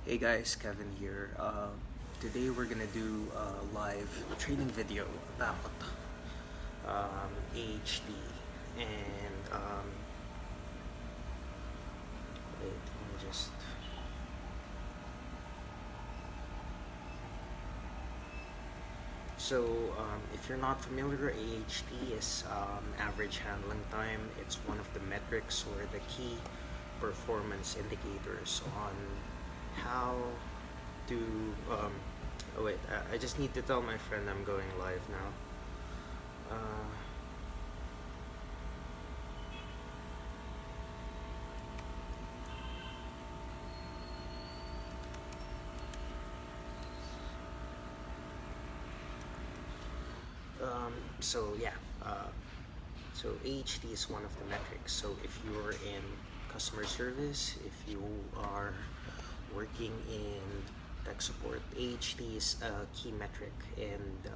Hey guys, Kevin here. Today we're gonna do a live training video about AHT and wait, let me just if you're not familiar, AHT is average handling time. It's one of the metrics or the key performance indicators on how to oh wait, I just need to tell my friend I'm going live now. So yeah, so AHT is one of the metrics. So if you're in customer service, if you are working in tech support, AHT is a key metric, and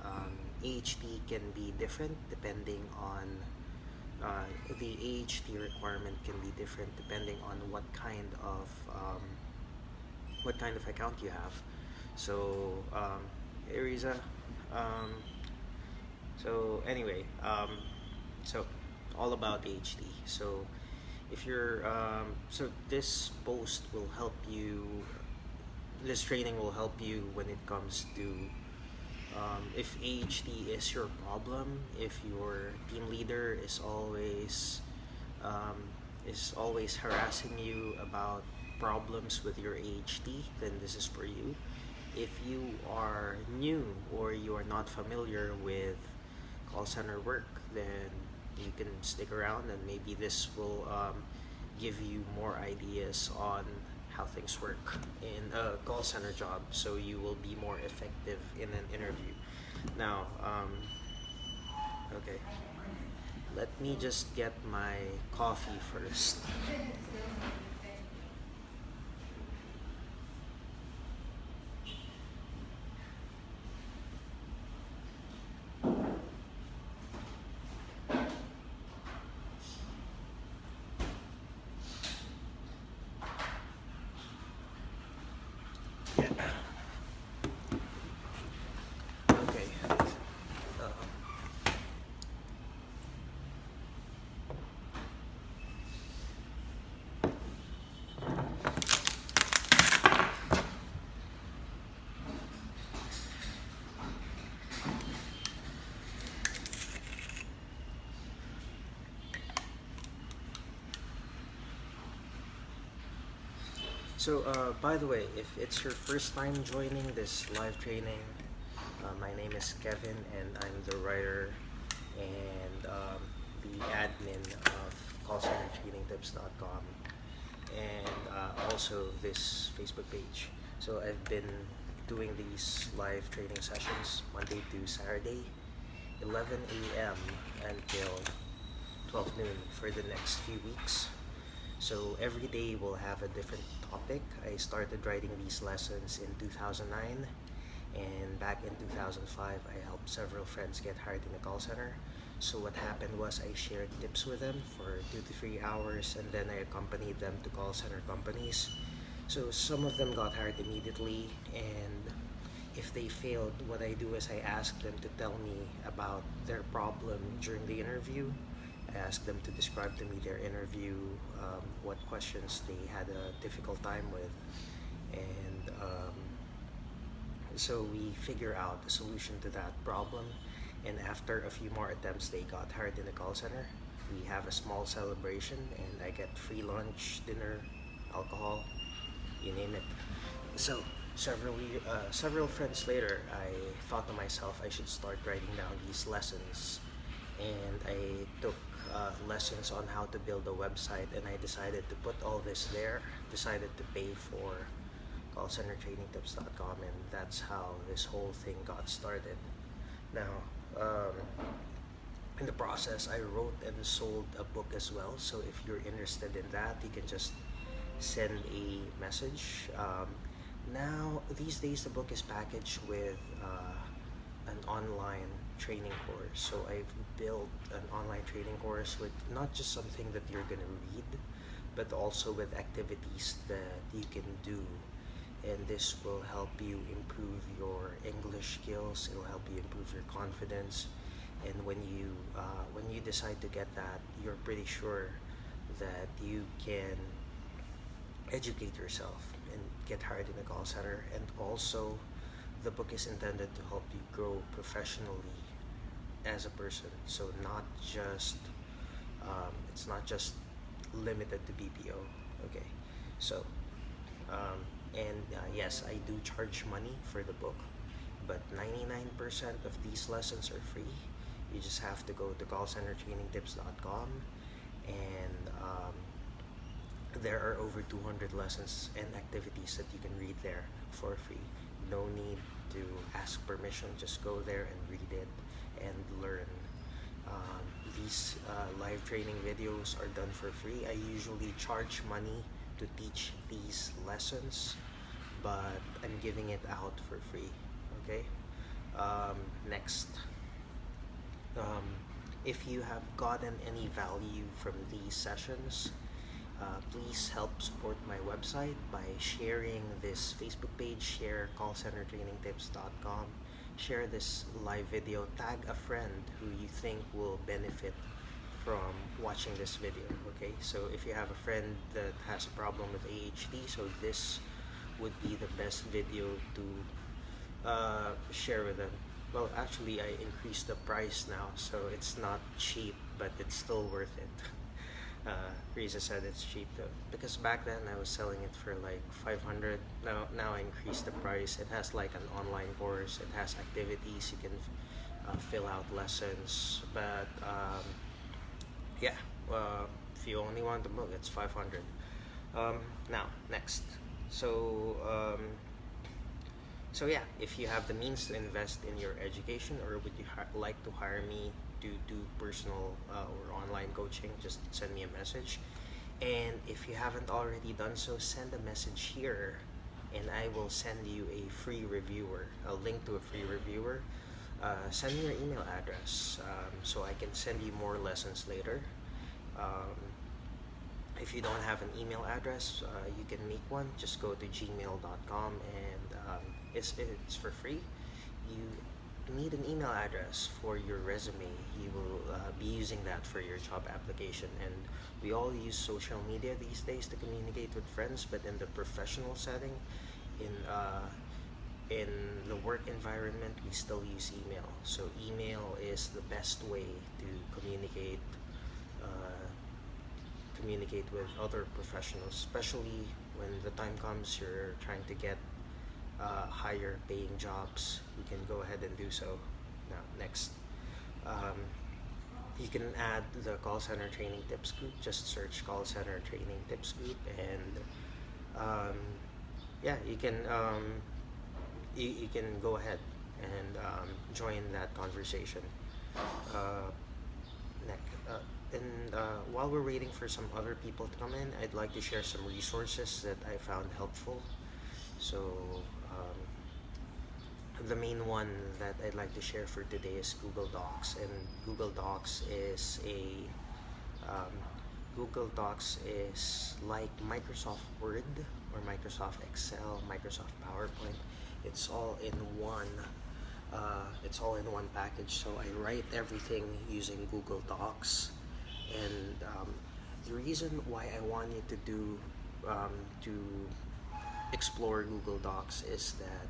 AHT can be different depending on the AHT requirement can be different depending on what kind of account you have. So hey Riza, so anyway, so all about AHT. So if you're so this post will help you, this training will help you when it comes to if AHT is your problem, if your team leader is always harassing you about problems with your AHT, then this is for you. If you are new or you are not familiar with call center work, then you can stick around and maybe this will give you more ideas on how things work in a call center job, so you will be more effective in an interview. Now, okay, let me just get my coffee first. Okay. By the way, if it's your first time joining this live training, my name is Kevin and I'm the writer and the admin of callcentertrainingtips.com and also this Facebook page. So I've been doing these live training sessions Monday to Saturday, 11 a.m. until 12 noon for the next few weeks. So every day we'll have a different topic. I started writing these lessons in 2009, and back in 2005 I helped several friends get hired in a call center. So what happened was I shared tips with them for 2 to 3 hours, and then I accompanied them to call center companies. So some of them got hired immediately, and if they failed, what I do is I ask them to tell me about their problem during the interview. I asked them to describe to me their interview, what questions they had a difficult time with, and so we figure out the solution to that problem. And after a few more attempts, they got hired in the call center. We have a small celebration, and I get free lunch, dinner, alcohol, you name it. So several friends later, I thought to myself I should start writing down these lessons, and I took lessons on how to build a website, and I decided to put all this there, decided to pay for callcentertrainingtips.com, and that's how this whole thing got started. Now, in the process, I wrote and sold a book as well, so if you're interested in that, you can just send a message. Now, these days, the book is packaged with an online training course. So I've built an online training course with not just something that you're gonna read, but also with activities that you can do and this will help you improve your English skills. It'll help you improve your confidence, and when you decide to get that, you're pretty sure that you can educate yourself and get hired in a call center. And also, the book is intended to help you grow professionally as a person. So it's not just limited to BPO. Okay, so yes, I do charge money for the book, but 99% of these lessons are free. You just have to go to callcentertrainingtips.com, and there are over 200 lessons and activities that you can read there for free. No need to ask permission, just go there and read it and learn. These live training videos are done for free. I usually charge money to teach these lessons, but I'm giving it out for free. Okay. Next, if you have gotten any value from these sessions, please help support my website by sharing this Facebook page. Share callcentertrainingtips.com. Share this live video. Tag a friend who you think will benefit from watching this video. Okay, so if you have a friend that has a problem with AHT, so this would be the best video to share with them. Well, actually, I increased the price now, so it's not cheap, but it's still worth it. Risa said it's cheap though, because back then I was selling it for like 500. Now I increased the price. It has like an online course. It has activities. You can fill out lessons. But yeah, if you only want the book, it's 500. Now next. So yeah, if you have the means to invest in your education, or would you like to hire me to do personal or online coaching, just send me a message. And if you haven't already done so, send a message here, and I will send you a free reviewer, a link to a free reviewer. Send me your email address, so I can send you more lessons later. If you don't have an email address, you can make one. Just go to gmail.com, and it's for free. You need an email address for your resume. You will be using that for your job application. And we all use social media these days to communicate with friends, but in the professional setting, in the work environment, we still use email. So email is the best way to communicate with other professionals, especially when the time comes you're trying to get higher paying jobs. You can go ahead and do so. Now next, you can add the call center training tips group. Just search call center training tips group, and yeah, you can go ahead and join that conversation. While we're waiting for some other people to come in, I'd like to share some resources that I found helpful. So the main one that I'd like to share for today is Google Docs, and Google Docs is like Microsoft Word or Microsoft Excel, Microsoft PowerPoint. It's all in one. It's all in one package. So I write everything using Google Docs, and the reason why I want you to explore Google Docs is that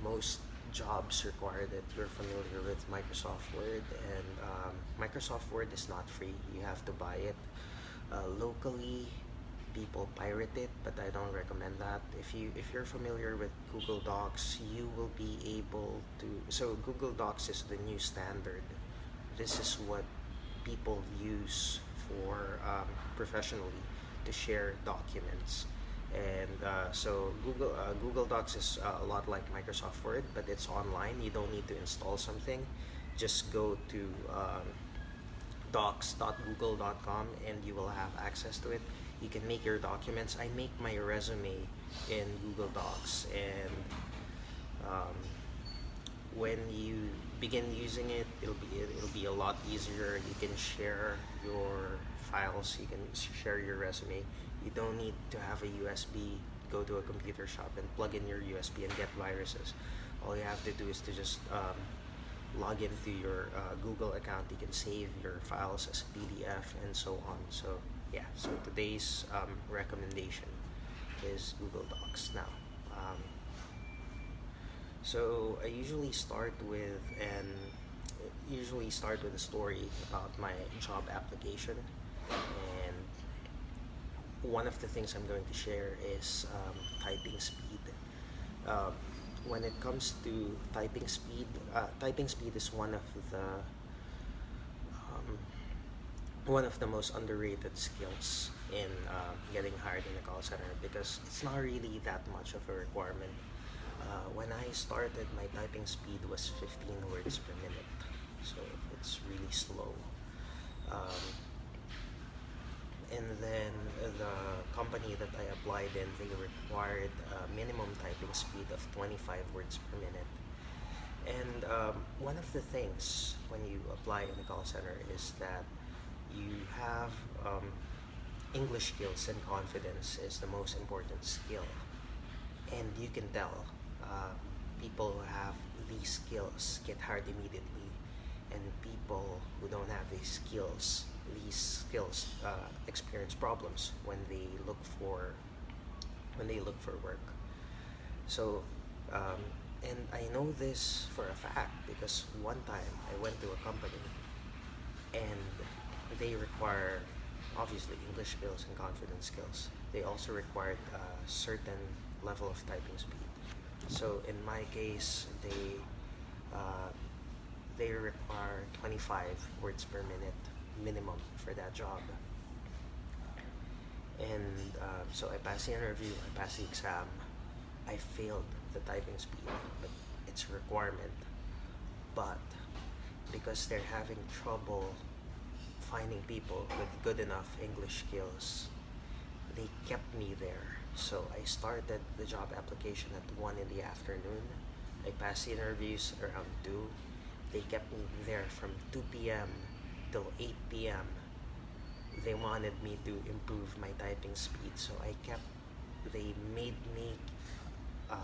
most jobs require that you're familiar with Microsoft Word, and Microsoft Word is not free. You have to buy it locally. People pirate it, but I don't recommend that. If you're familiar with Google Docs, you will be able to. So Google Docs is the new standard. This is what people use for professionally to share documents. And so Google Docs is a lot like Microsoft Word, but it's online. You don't need to install something. Just go to docs.google.com, and you will have access to it. You can make your documents. I make my resume in Google Docs, and when you begin using it, it'll be a lot easier. You can share your files. You can share your resume. You don't need to have a USB go to a computer shop and plug in your USB and get viruses. All you have to do is to just log into your Google account. You can save your files as PDF and so on. So yeah, so today's recommendation is Google Docs. Now, so I usually start with a story about my job application, and one of the things I'm going to share is typing speed. Um, when it comes to typing speed is um, one of the most underrated skills in getting hired in a call center, because it's not really that much of a requirement. When I started, my typing speed was 15 words per minute, so it's really slow. Um, and then the company that I applied in, they required a minimum typing speed of 25 words per minute. And one of the things when you apply in a call center is that you have English skills, and confidence is the most important skill. And you can tell people who have these skills get hired immediately, and people who don't have these skills experience problems when they look for work. So, and I know this for a fact because one time I went to a company and they require obviously English skills and confidence skills. They also required a certain level of typing speed. So in my case, uh, they require 25 words per minute minimum for that job. And so I passed the interview, I passed the exam, I failed the typing speed, but it's a requirement. But because they're having trouble finding people with good enough English skills, they kept me there. So I started the job application at 1 in the afternoon. I passed the interviews around 2. They kept me there from 2 p.m. till 8 p.m. They wanted me to improve my typing speed, so they made me uh,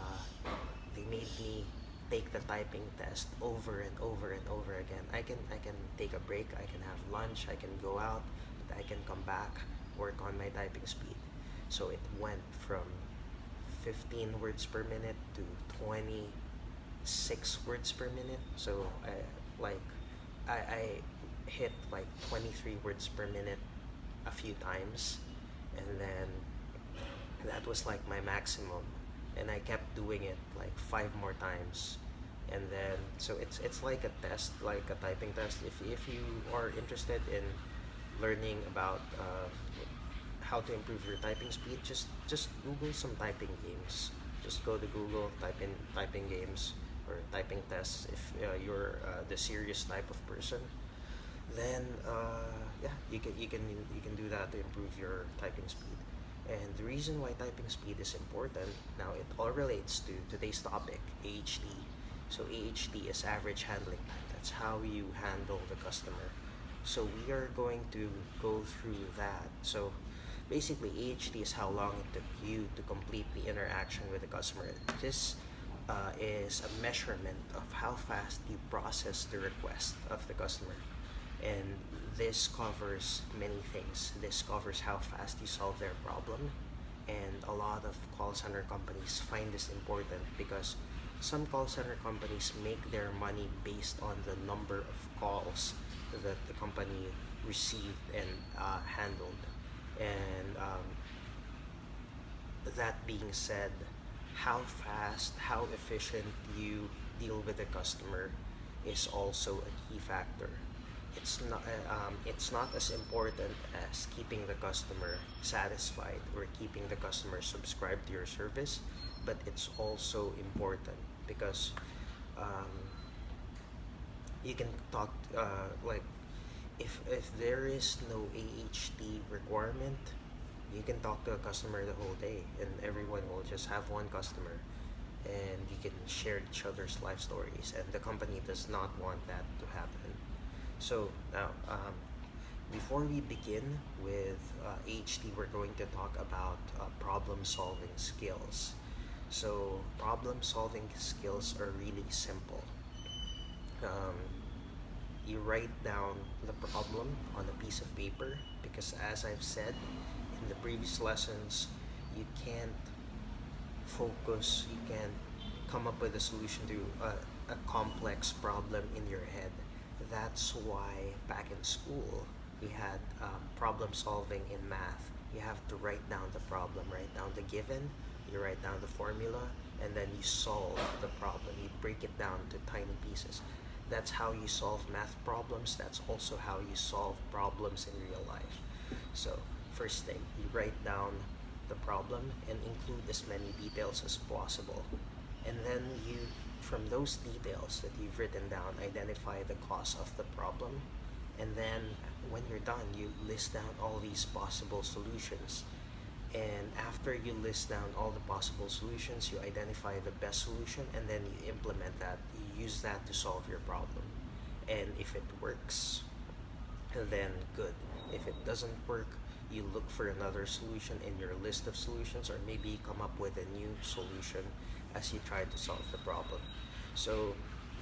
take the typing test over and over and over again. I can take a break, I can have lunch, I can go out, but I can come back, work on my typing speed. So it went from 15 words per minute to 26 words per minute. So I hit like 23 words per minute a few times, and then that was like my maximum, and I kept doing it like 5 more times. And then so it's like a test, like a typing test. If you are interested in learning about how to improve your typing speed, just Google some typing games. Just go to Google, type in typing games or typing tests if you're the serious type of person. Then yeah, you can do that to improve your typing speed. And the reason why typing speed is important, now it all relates to today's topic, AHT. So AHT is average handling time. That's how you handle the customer. So we are going to go through that. So basically, AHT is how long it took you to complete the interaction with the customer. This is a measurement of how fast you process the request of the customer. And this covers many things. This covers how fast you solve their problem. And a lot of call center companies find this important because some call center companies make their money based on the number of calls that the company received and handled. And that being said, how fast, how efficient you deal with the customer is also a key factor. It's not as important as keeping the customer satisfied or keeping the customer subscribed to your service, but it's also important because you can talk like if there is no AHT requirement, you can talk to a customer the whole day, and everyone will just have one customer, and you can share each other's life stories. And the company does not want that to happen. So now, Before we begin with AHT, we're going to talk about problem solving skills. So, problem solving skills are really simple. Um, you write down the problem on a piece of paper because, as I've said in the previous lessons, you can't focus, you can't come up with a solution to a complex problem in your head. That's why back in school we had problem solving in math. You have to write down the problem, write down the given, you write down the formula, and then you solve the problem. You break it down to tiny pieces. That's how you solve math problems. That's also how you solve problems in real life. So, first thing, you write down the problem and include as many details as possible. And then you, from those details that you've written down, identify the cause of the problem. And then when you're done, you list down all these possible solutions. And after you list down all the possible solutions, you identify the best solution and then you implement that. You use that to solve your problem. And if it works, then good. If it doesn't work, you look for another solution in your list of solutions, or maybe you come up with a new solution as you try to solve the problem. So,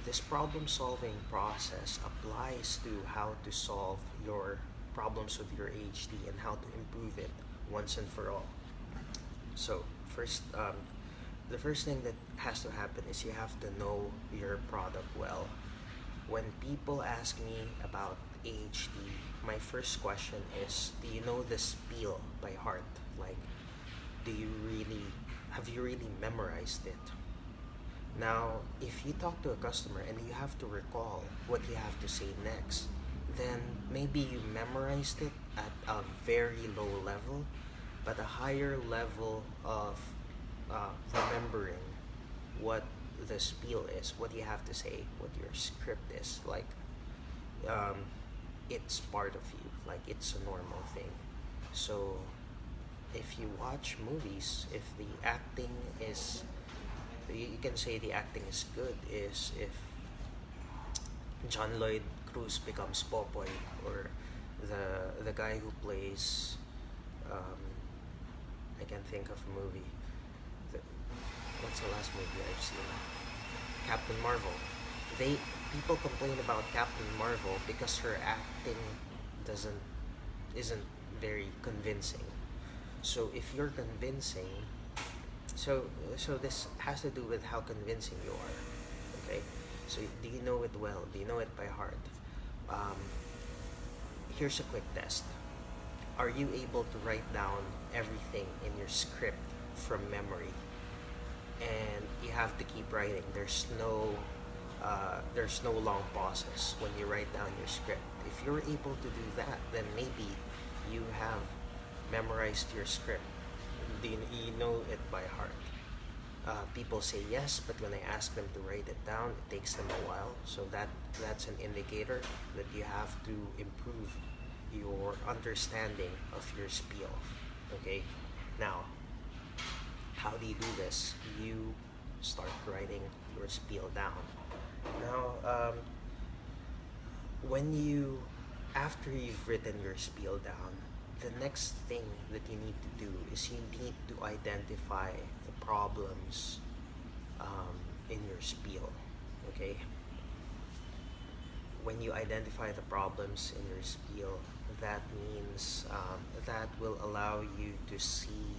this problem solving process applies to how to solve your problems with your AHD and how to improve it once and for all. So, the first thing that has to happen is you have to know your product well. When people ask me about AHD, my first question is, do you know the spiel by heart? Like, do you really, have you really memorized it? Now, if you talk to a customer and you have to recall what you have to say next, then maybe you memorized it at a very low level, but a higher level of remembering what the spiel is, what you have to say, what your script is. Like, um, it's part of you, like it's a normal thing. So, if you watch movies, if the acting is, you can say the acting is good, is if John Lloyd Cruz becomes Popoy, or the guy who plays, um, I can think of a movie. The, what's the last movie I've seen? Captain Marvel. They People complain about Captain Marvel because her acting doesn't isn't very convincing. So if you're convincing, so this has to do with how convincing you are. Okay, so do you know it well? Do you know it by heart? Um, Here's a quick test. Are you able to write down everything in your script from memory? And you have to keep writing. There's no long pauses when you write down your script. If you're able to do that, then maybe you have memorized your script. You know it by heart. People say yes, but when I ask them to write it down, it takes them a while. So that's an indicator that you have to improve your understanding of your spiel. Okay, now how do you do this? You start writing your spiel down. Now, when you after you've written your spiel down, the next thing that you need to do is you need to identify the problems in your spiel. Okay, when you identify the problems in your spiel, that means that will allow you to see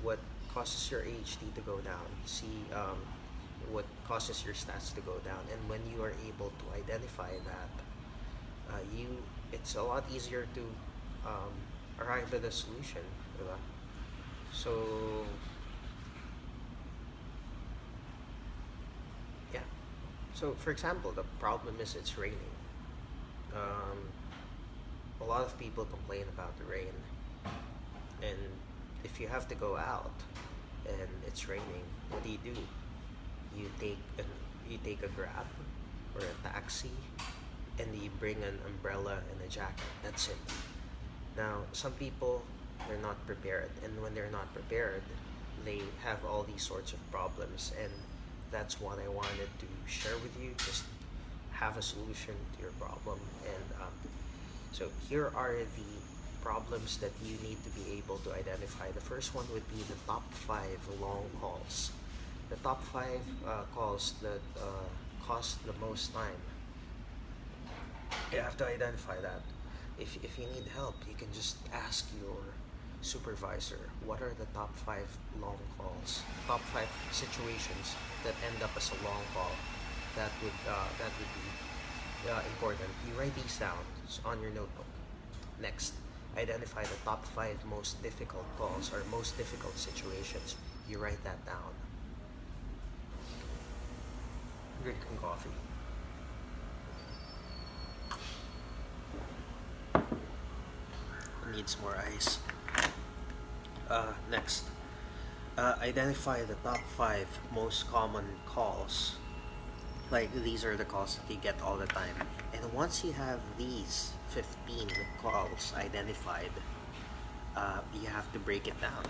what causes your AHD to go down, see what causes your stats to go down, and when you are able to identify that, you it's a lot easier to arrive at a solution, diba? So yeah. So for example, the problem is it's raining. Um, a lot of people complain about the rain, and if you have to go out and it's raining, what do? You take an you take a grab or a taxi, and you bring an umbrella and a jacket. That's it. Now, some people, they're not prepared, and when they're not prepared, they have all these sorts of problems, and that's what I wanted to share with you. Just have a solution to your problem. And so here are the problems that you need to be able to identify. The first one would be the top 5 long calls. The top 5 calls that cost the most time. You have to identify that. If you need help, you can just ask your supervisor, what are the top 5 long calls, top 5 situations that end up as a long call. That would be important. You write these down on your notebook. Next, identify the top 5 most difficult calls or most difficult situations. You write that down. Drink some coffee. Needs more ice. Next, identify the top 5 most common calls. Like, these are the calls that you get all the time. And once you have these 15 calls identified, you have to break it down.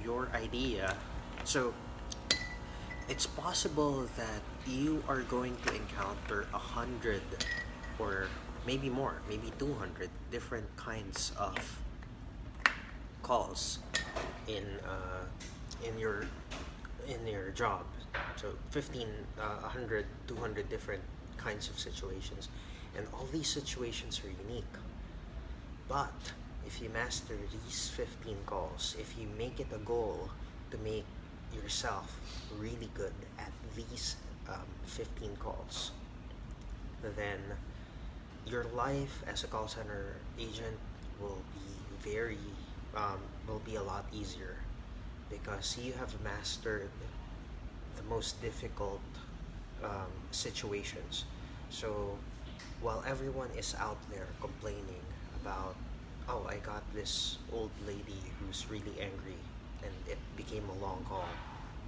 Your idea, so it's possible that you are going to encounter 100 or maybe more, maybe 200 different kinds of calls in your job. So 15, 100, 200 different kinds of situations, and all these situations are unique. But if you master these 15 calls, if you make it a goal to make yourself really good at these 15 calls, then your life as a call center agent will be will be a lot easier, because you have mastered the most difficult situations. So while everyone is out there complaining about, oh, I got this old lady who's really angry and it became a long call,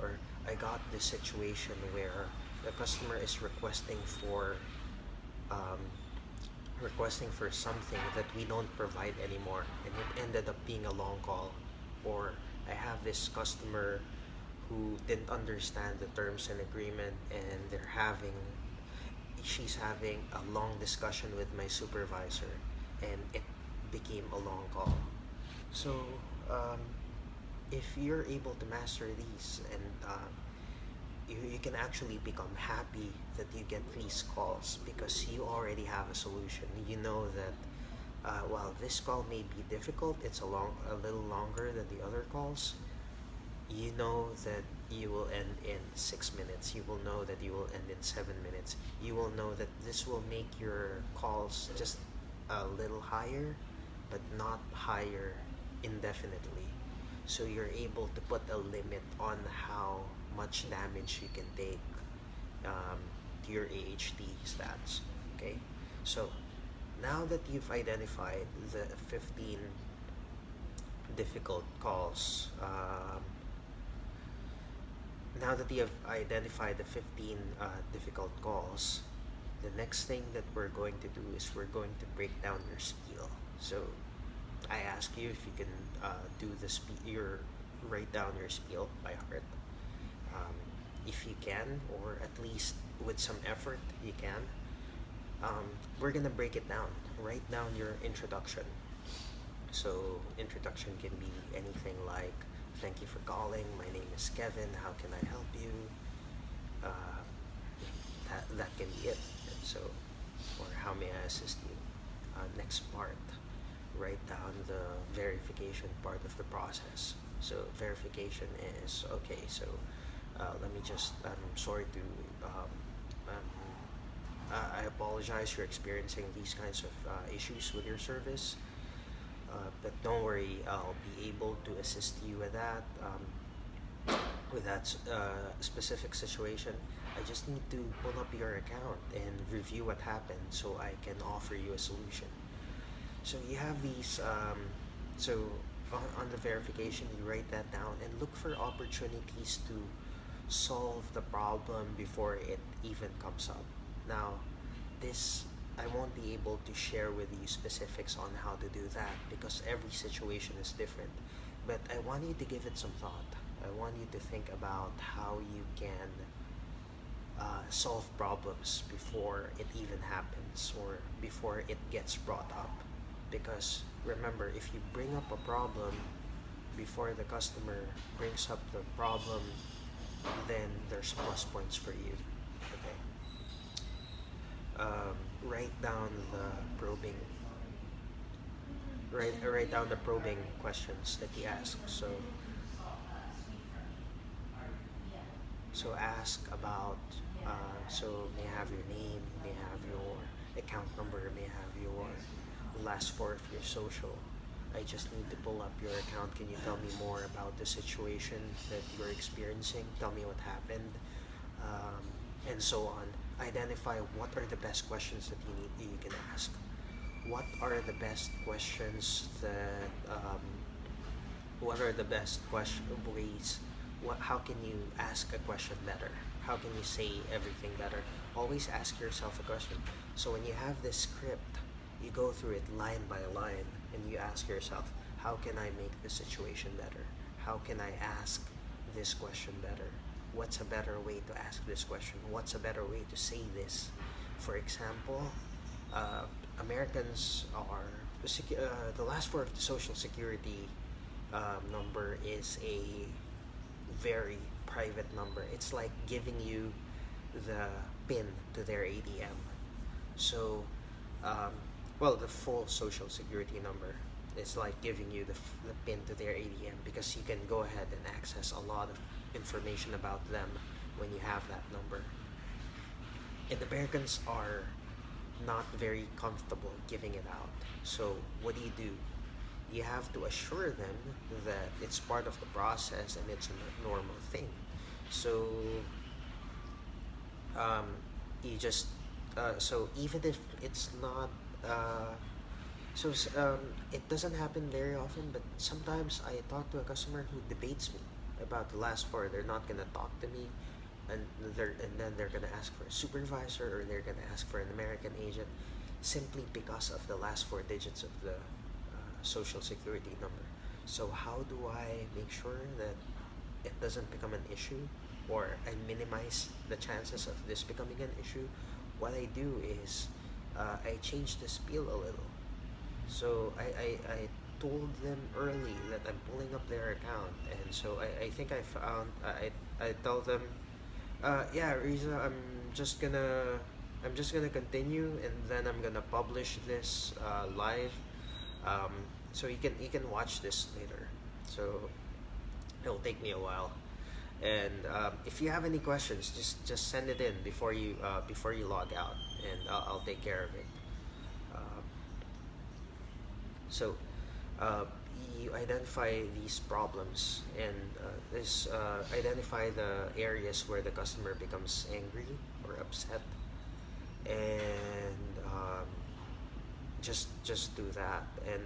or I got this situation where the customer is requesting for something that we don't provide anymore, and it ended up being a long call. Or I have this customer who didn't understand the terms and agreement, and she's having a long discussion with my supervisor, and it became a long call. So if you're able to master these, and you can actually become happy that you get these calls, because you already have a solution. You know that while this call may be difficult, it's a little longer than the other calls. You know that you will end in 6 minutes. You will know that you will end in 7 minutes. You will know that this will make your calls just a little higher, but not higher indefinitely. So you're able to put a limit on how much damage you can take to your AHT stats. Okay, so now that you've identified the 15 difficult calls, now that you have identified the 15 difficult calls, the next thing that we're going to do is we're going to break down your spiel. So I ask you if you can do write down your spiel by heart. If you can, or at least with some effort you can, we're gonna break it down. Write down your introduction. So introduction can be anything like, thank you for calling, my name is Kevin, how can I help you? That can be it. And so, or how may I assist you? Next part, write down the verification part of the process. So verification is, okay, so I'm sorry to, I apologize you're experiencing these kinds of issues with your service, but don't worry, I'll be able to assist you with that, specific situation. I just need to pull up your account and review what happened so I can offer you a solution. So you have these, on the verification, you write that down and look for opportunities to solve the problem before it even comes up. Now, I won't be able to share with you specifics on how to do that, because every situation is different. But I want you to give it some thought. I want you to think about how you can solve problems before it even happens or before it gets brought up. Because remember, if you bring up a problem before the customer brings up the problem, then there's plus points for you. Okay. Write down the probing. Write down the probing questions that he asks. So ask about. So may I have your name, may I have your account number, may I have your last four of your social. I just need to pull up your account. Can you tell me more about the situation that you're experiencing? Tell me what happened, um, and so on. Identify what are the best questions that you can ask. What are the best questions that what are the best question ways? How can you ask a question better? How can you say everything better? Always ask yourself a question. So when you have this script, you go through it line by line and you ask yourself, how can I make the situation better? How can I ask this question better? What's a better way to ask this question? What's a better way to say this? For example, Americans are the last four of the social security number is a very private number. It's like giving you the pin to their ATM. So, um, well, the full social security number is like giving you the pin to their ATM because you can go ahead and access a lot of information about them when you have that number. And Americans are not very comfortable giving it out. So, what do? You have to assure them that it's part of the process and it's a normal thing. So um, you just so even if it's not it doesn't happen very often, but sometimes I talk to a customer who debates me about the last four. They're not gonna talk to me, and then they're gonna ask for a supervisor or they're gonna ask for an American agent, simply because of the last four digits of the social security number. So how do I make sure that it doesn't become an issue, or I minimize the chances of this becoming an issue? What I do is I change the spiel a little. So I told them early that I'm pulling up their account, and so I think I found I tell them, yeah, Riza, I'm just gonna continue, and then I'm gonna publish this live, um, so you can watch this later. So it'll take me a while, and if you have any questions, just send it in before you log out, and I'll take care of it. Um, so uh, you identify these problems, and identify the areas where the customer becomes angry or upset, and just do that, and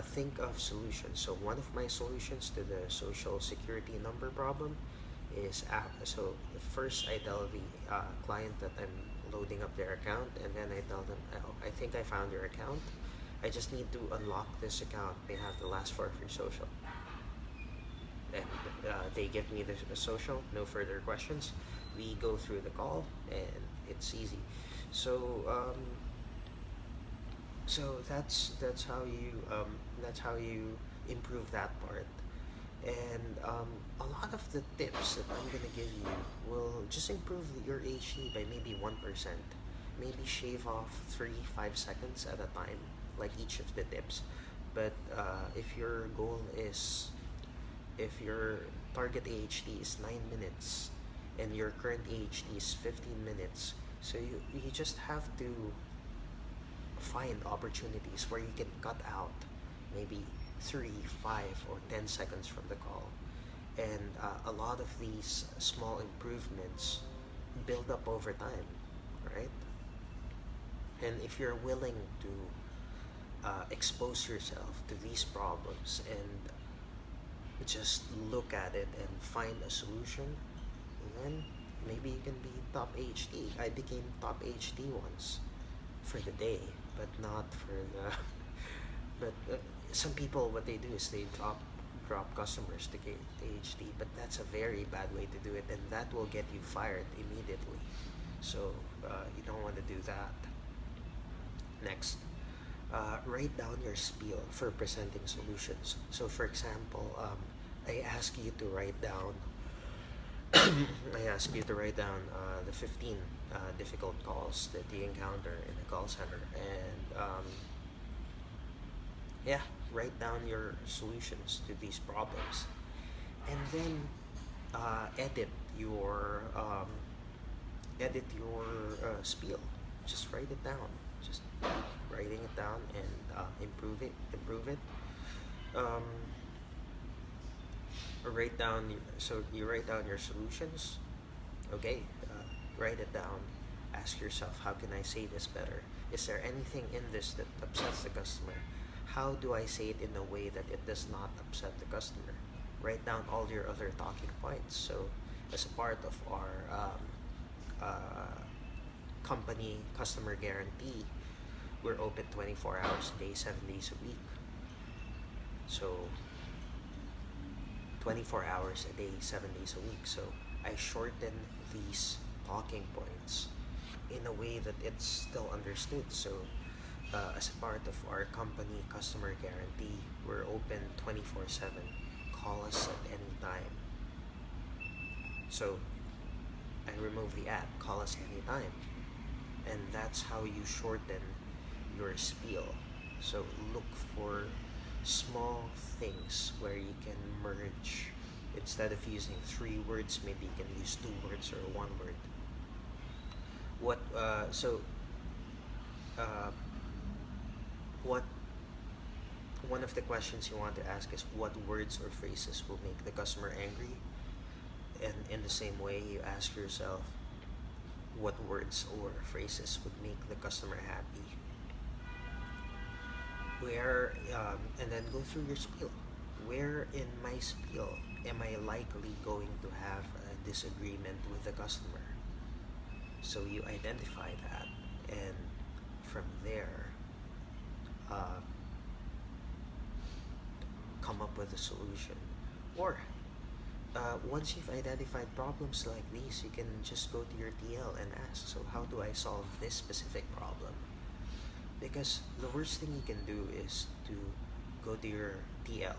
think of solutions. So one of my solutions to the social security number problem is so first I tell the client that I'm loading up their account, and then I tell them, oh, I think I found your account. I just need to unlock this account. They have the last four of your social, and they give me the social. No further questions. We go through the call, and it's easy. So that's how you improve that part. And a lot of the tips that I'm gonna give you will just improve your AHT by maybe 1%. Maybe shave off 3-5 seconds at a time, like each of the tips. But if your goal is, if your target AHT is 9 minutes and your current AHT is 15 minutes, so you just have to find opportunities where you can cut out maybe 3, 5, or 10 seconds from the call. And a lot of these small improvements build up over time, right? And if you're willing to expose yourself to these problems and just look at it and find a solution, then maybe you can be top AHT. I became top AHT once for the day, but not for the. But some people, what they do is they drop drop customers to get AHT, but that's a very bad way to do it, and that will get you fired immediately. So you don't want to do that. Next, write down your spiel for presenting solutions. So, for example, I ask you to write down. I ask you to write down the 15 difficult calls that you encounter in a call center, and yeah, write down your solutions to these problems, and then edit your spiel. Just write it down. Just writing it down and improve it. Improve it. Um, write down. So you write down your solutions. Okay. Write it down. Ask yourself, how can I say this better? Is there anything in this that upsets the customer? How do I say it in a way that it does not upset the customer? Write down all your other talking points. So, as a part of our company customer guarantee, we're open 24 hours a day, 7 days a week. So, 24 hours a day, 7 days a week. So, I shorten these talking points in a way that it's still understood. So, as a part of our company customer guarantee, we're open 24/7. Call us at any time. So, I remove the at, call us anytime. And that's how you shorten your spiel. So, look for small things where you can merge. Instead of using 3 words, maybe you can use 2 words or 1 word. What, so, what one of the questions you want to ask is, what words or phrases will make the customer angry? And in the same way, you ask yourself, what words or phrases would make the customer happy? And then go through your spiel. Where in my spiel am I likely going to have a disagreement with the customer? So you identify that, and from there, come up with a solution. Or once you've identified problems like these, you can just go to your TL and ask, so how do I solve this specific problem? Because the worst thing you can do is to go to your TL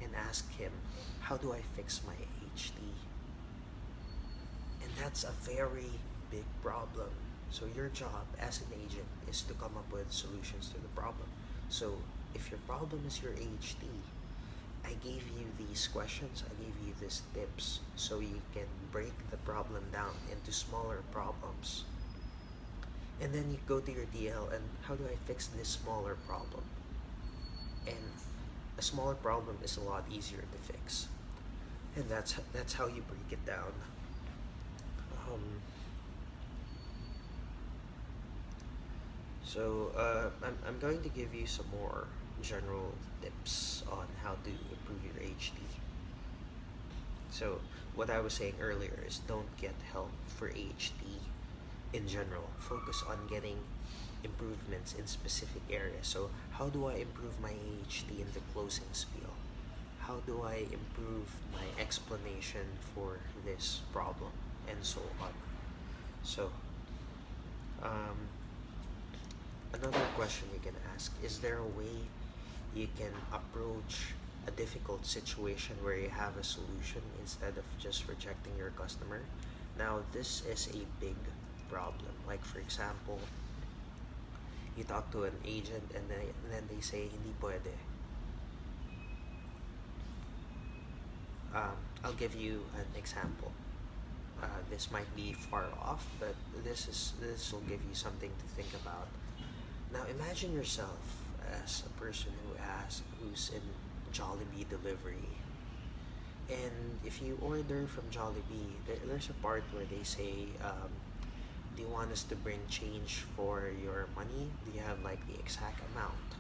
and ask him, how do I fix my AHT? And that's a very big problem. So your job as an agent is to come up with solutions to the problem. So if your problem is your AHT, I gave you these questions, I gave you these tips so you can break the problem down into smaller problems. And then you go to your DL and, how do I fix this smaller problem? And a smaller problem is a lot easier to fix. And that's how you break it down. I'm going to give you some more general tips on how to improve your AHT. So what I was saying earlier is, don't get help for AHT in general. Focus on getting improvements in specific areas. So how do I improve my AHT in the closing spiel? How do I improve my explanation for this problem? And so on. So another question you can ask, is there a way you can approach a difficult situation where you have a solution instead of just rejecting your customer? Now, this is a big problem. Like, for example, you talk to an agent and then they say, hindi pwede. I'll give you an example. This might be far off, but this will give you something to think about. Now, imagine yourself as a person who's in Jollibee delivery, and if you order from Jollibee, there's a part where they say, do you want us to bring change for your money? Do you have like the exact amount?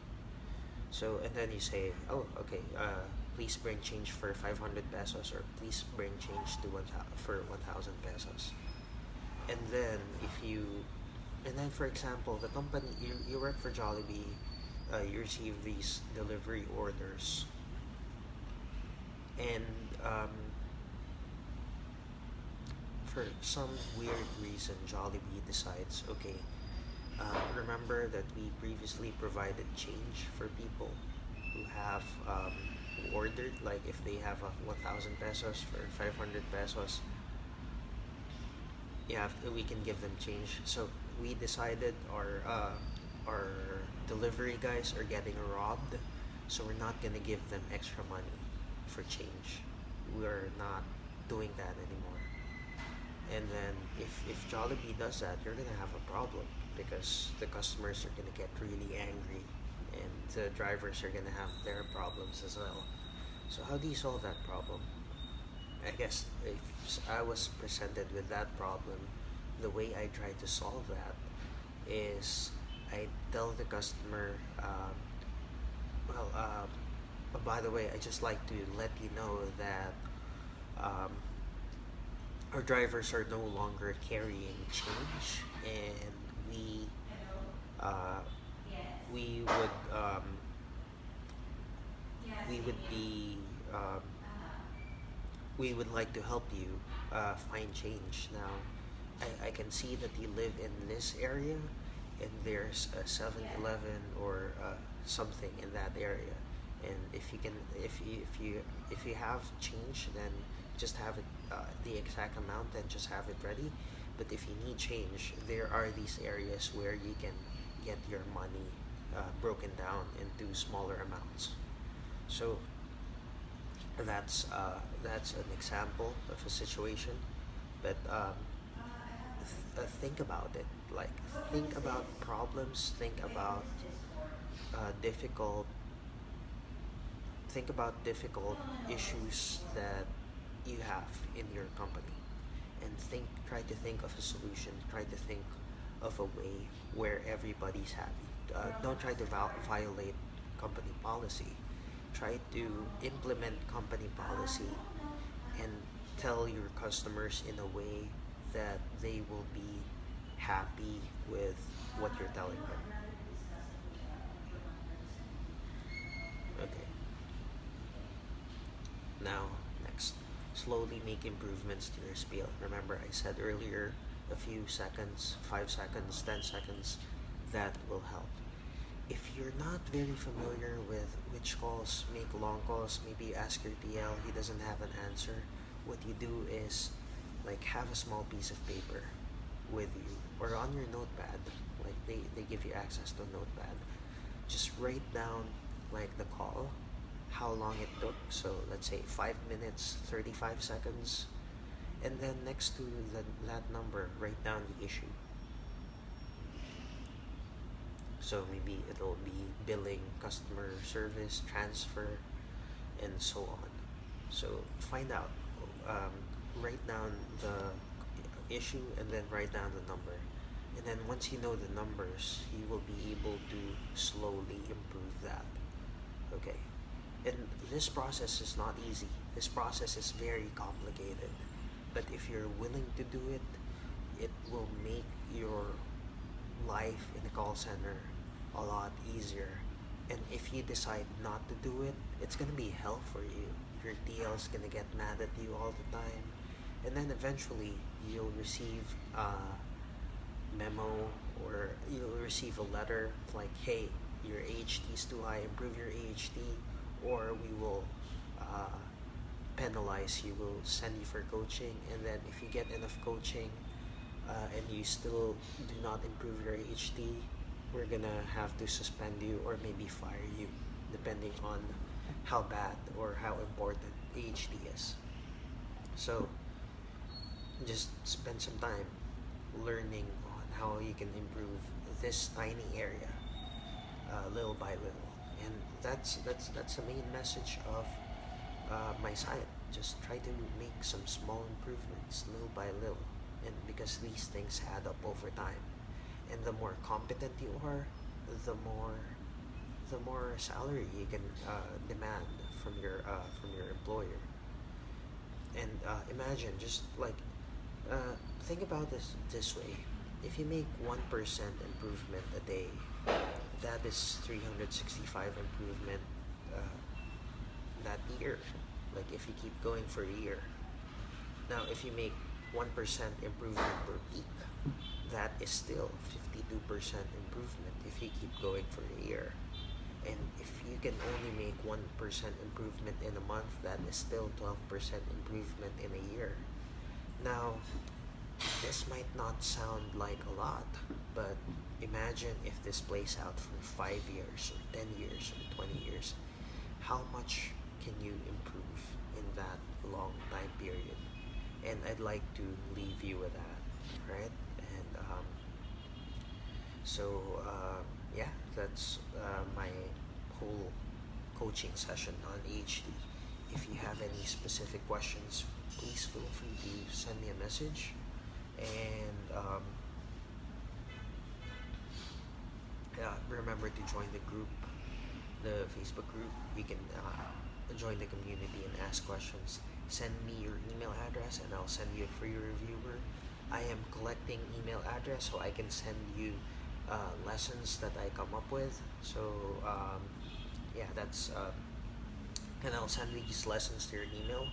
So, and then you say, oh, okay, please bring change for 500 pesos, or please bring change for 1,000 pesos. And then for example, the company, you work for Jollibee, you receive these delivery orders, And for some weird reason, Jollibee decides, okay, remember that we previously provided change for people who have who ordered, like if they have a 1,000 pesos for 500 pesos, yeah, we can give them change. So we decided our delivery guys are getting robbed, so we're not gonna give them extra money for change. We're not doing that anymore. And then if Jollibee does that, you're gonna have a problem because the customers are gonna get really angry, and the drivers are gonna have their problems as well. So how do you solve that problem? I guess if I was presented with that problem, the way I try to solve that is I tell the customer, well, by the way, I just like to let you know that um, our drivers are no longer carrying change, and uh, we would we would be we would like to help you find change. Now, I can see that you live in this area, and there's a 7-Eleven or something in that area. And if you can, if you have change, then just have it the exact amount and just have it ready. But if you need change, there are these areas where you can get your money broken down into smaller amounts. So that's an example of a situation, but think about it. Like, think about problems. Uh, difficult. Think about difficult issues that you have in your company, and Try to think of a solution. Try to think of a way where everybody's happy. Don't try to violate company policy. Try to implement company policy and tell your customers in a way that they will be happy with what you're telling them. Okay, now next, slowly make improvements to your spiel. Remember, I said earlier a few seconds, 5 seconds, 10 seconds, that will help. If you're not very familiar with which calls make long calls, maybe ask your TL. He doesn't have an answer. What you do is, like, have a small piece of paper with you or on your notepad. Like, they give you access to a notepad. Just write down, like, the call, how long it took. So let's say 5 minutes, 35 seconds. And then next to that number, write down the issue. So maybe it'll be billing, customer service, transfer, and so on. So find out, um, write down the issue, and then write down the number. And then once you know the numbers, you will be able to slowly improve that. Okay. And this process is not easy. This process is very complicated. But if you're willing to do it, it will make your life in the call center a lot easier. And if you decide not to do it, it's gonna be hell for you. Your DL's gonna get mad at you all the time. And then eventually you'll receive a memo, or you'll receive a letter like, hey, your AHT is too high, improve your AHT, or we will penalize you, we'll send you for coaching. And then if you get enough coaching and you still do not improve your AHT, we're gonna have to suspend you or maybe fire you, depending on how bad or how important AHT is. So just spend some time learning on how you can improve this tiny area, little by little. And that's the main message of my site. Just try to make some small improvements little by little, and because these things add up over time. And the more competent you are, the more salary you can demand from your employer. And imagine, just like, think about this way: if you make 1% improvement a day, that is 365 improvement that year. like if you keep going for a year. Now, if you make 1% improvement per week, that is still 52% improvement if you keep going for a year. And if you can only make 1% improvement in a month, that is still 12% improvement in a year. Now, this might not sound like a lot, but imagine if this plays out for 5 years, or 10 years, or 20 years. How much can you improve in that long time period? And I'd like to leave you with that, right? And so, yeah, that's my whole coaching session on AHT. If you have any specific questions, please feel free to send me a message. And yeah, remember to join the group, the Facebook group. You can join the community and ask questions. Send me your email address and I'll send you a free reviewer. I am collecting email address so I can send you lessons that I come up with. So yeah, that's and I'll send these lessons to your email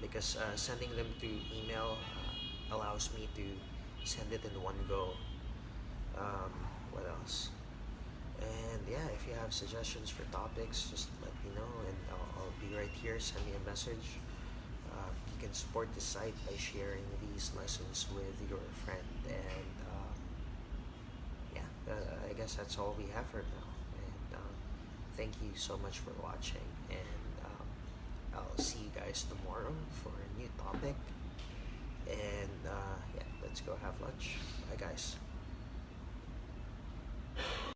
because sending them to email allows me to send it in one go. What else? And yeah, if you have suggestions for topics, just let me know and I'll be right here. Send me a message. You can support the site by sharing these lessons with your friend. And yeah, I guess that's all we have for now. And thank you so much for watching. And I'll see you guys tomorrow for a new topic. And yeah, let's go have lunch. Bye, guys.